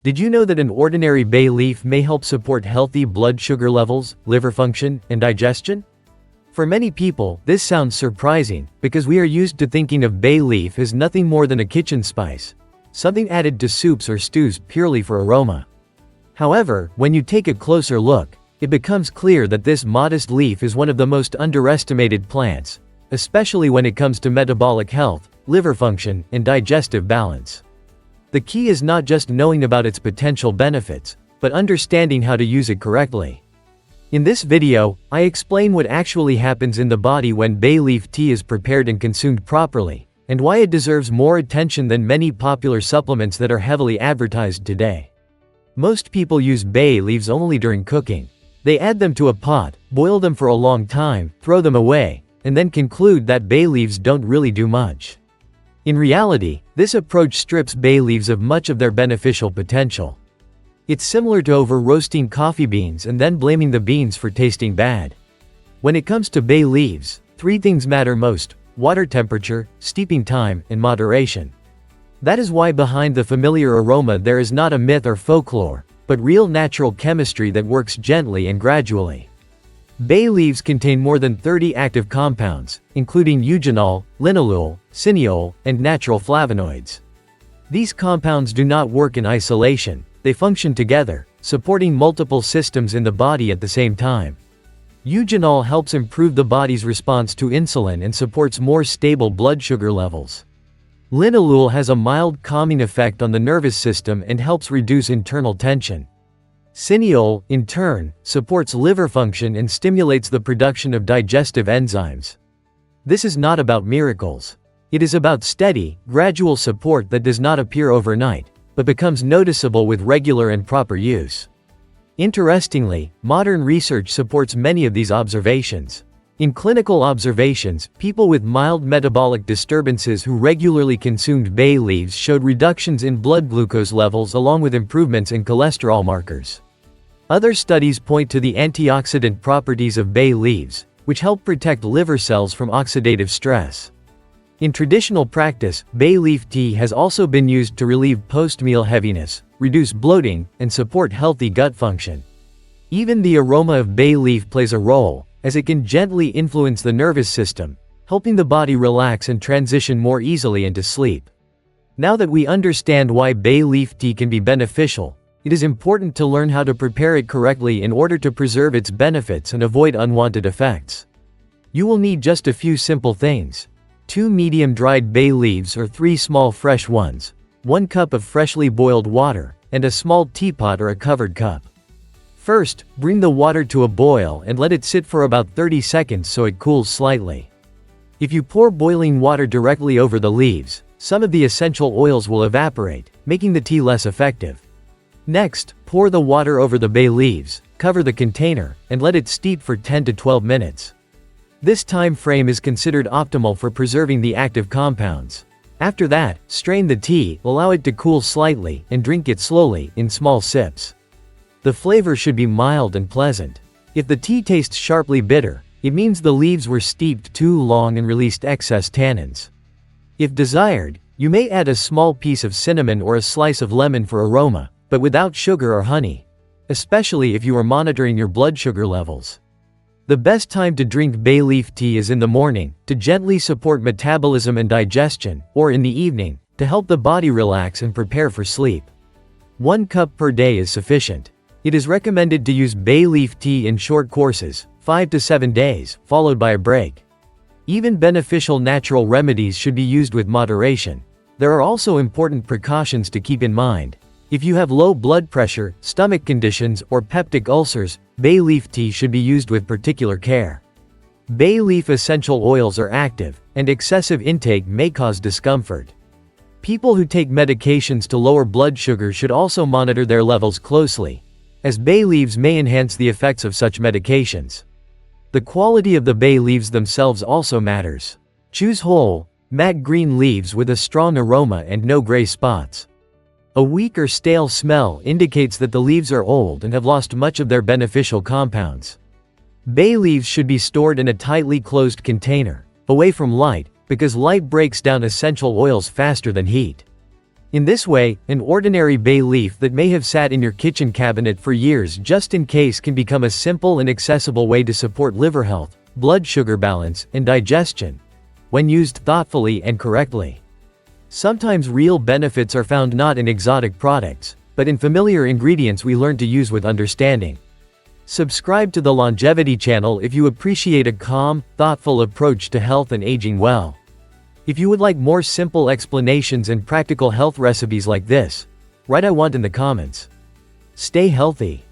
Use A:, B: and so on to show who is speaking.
A: Did you know that an ordinary bay leaf may help support healthy blood sugar levels, liver function, and digestion? For many people, this sounds surprising, because we are used to thinking of bay leaf as nothing more than a kitchen spice, something added to soups or stews purely for aroma. However, when you take a closer look, it becomes clear that this modest leaf is one of the most underestimated plants, especially when it comes to metabolic health, liver function, and digestive balance. The key is not just knowing about its potential benefits, but understanding how to use it correctly. In this video, I explain what actually happens in the body when bay leaf tea is prepared and consumed properly, and why it deserves more attention than many popular supplements that are heavily advertised today. Most people use bay leaves only during cooking. They add them to a pot, boil them for a long time, throw them away, and then conclude that bay leaves don't really do much. In reality, this approach strips bay leaves of much of their beneficial potential. It's similar to over-roasting coffee beans and then blaming the beans for tasting bad. When it comes to bay leaves, three things matter most: water temperature, steeping time, and moderation. That is why behind the familiar aroma there is not a myth or folklore, but real natural chemistry that works gently and gradually. Bay leaves contain more than 30 active compounds, including eugenol, linalool, cineol, and natural flavonoids. These compounds do not work in isolation, they function together, supporting multiple systems in the body at the same time. Eugenol helps improve the body's response to insulin and supports more stable blood sugar levels. Linalool has a mild calming effect on the nervous system and helps reduce internal tension. Cineol, in turn, supports liver function and stimulates the production of digestive enzymes. This is not about miracles. It is about steady, gradual support that does not appear overnight, but becomes noticeable with regular and proper use. Interestingly, modern research supports many of these observations. In clinical observations, people with mild metabolic disturbances who regularly consumed bay leaves showed reductions in blood glucose levels along with improvements in cholesterol markers. Other studies point to the antioxidant properties of bay leaves, which help protect liver cells from oxidative stress. In traditional practice, bay leaf tea has also been used to relieve post-meal heaviness, reduce bloating, and support healthy gut function. Even the aroma of bay leaf plays a role, as it can gently influence the nervous system, helping the body relax and transition more easily into sleep. Now that we understand why bay leaf tea can be beneficial, it is important to learn how to prepare it correctly in order to preserve its benefits and avoid unwanted effects. You will need just a few simple things: 2 medium dried bay leaves or 3 small fresh ones, 1 cup of freshly boiled water, and a small teapot or a covered cup. First, bring the water to a boil and let it sit for about 30 seconds so it cools slightly. If you pour boiling water directly over the leaves, some of the essential oils will evaporate, making the tea less effective. Next, pour the water over the bay leaves, cover the container, and let it steep for 10 to 12 minutes. This time frame is considered optimal for preserving the active compounds. After that, strain the tea, allow it to cool slightly, and drink it slowly, in small sips. The flavor should be mild and pleasant. If the tea tastes sharply bitter, it means the leaves were steeped too long and released excess tannins. If desired, you may add a small piece of cinnamon or a slice of lemon for aroma, but without sugar or honey, especially if you are monitoring your blood sugar levels. The best time to drink bay leaf tea is in the morning, to gently support metabolism and digestion, or in the evening, to help the body relax and prepare for sleep. 1 cup per day is sufficient. It is recommended to use bay leaf tea in short courses, 5 to 7 days, followed by a break. Even beneficial natural remedies should be used with moderation. There are also important precautions to keep in mind. If you have low blood pressure, stomach conditions, or peptic ulcers, bay leaf tea should be used with particular care. Bay leaf essential oils are active, and excessive intake may cause discomfort. People who take medications to lower blood sugar should also monitor their levels closely, as bay leaves may enhance the effects of such medications. The quality of the bay leaves themselves also matters. Choose whole, matte green leaves with a strong aroma and no gray spots. A weak or stale smell indicates that the leaves are old and have lost much of their beneficial compounds. Bay leaves should be stored in a tightly closed container, away from light, because light breaks down essential oils faster than heat. In this way, an ordinary bay leaf that may have sat in your kitchen cabinet for years just in case can become a simple and accessible way to support liver health, blood sugar balance, and digestion, when used thoughtfully and correctly. Sometimes real benefits are found not in exotic products, but in familiar ingredients we learn to use with understanding. Subscribe to the Longevity channel if you appreciate a calm, thoughtful approach to health and aging well. If you would like more simple explanations and practical health recipes like this, write "I want" in the comments. Stay healthy.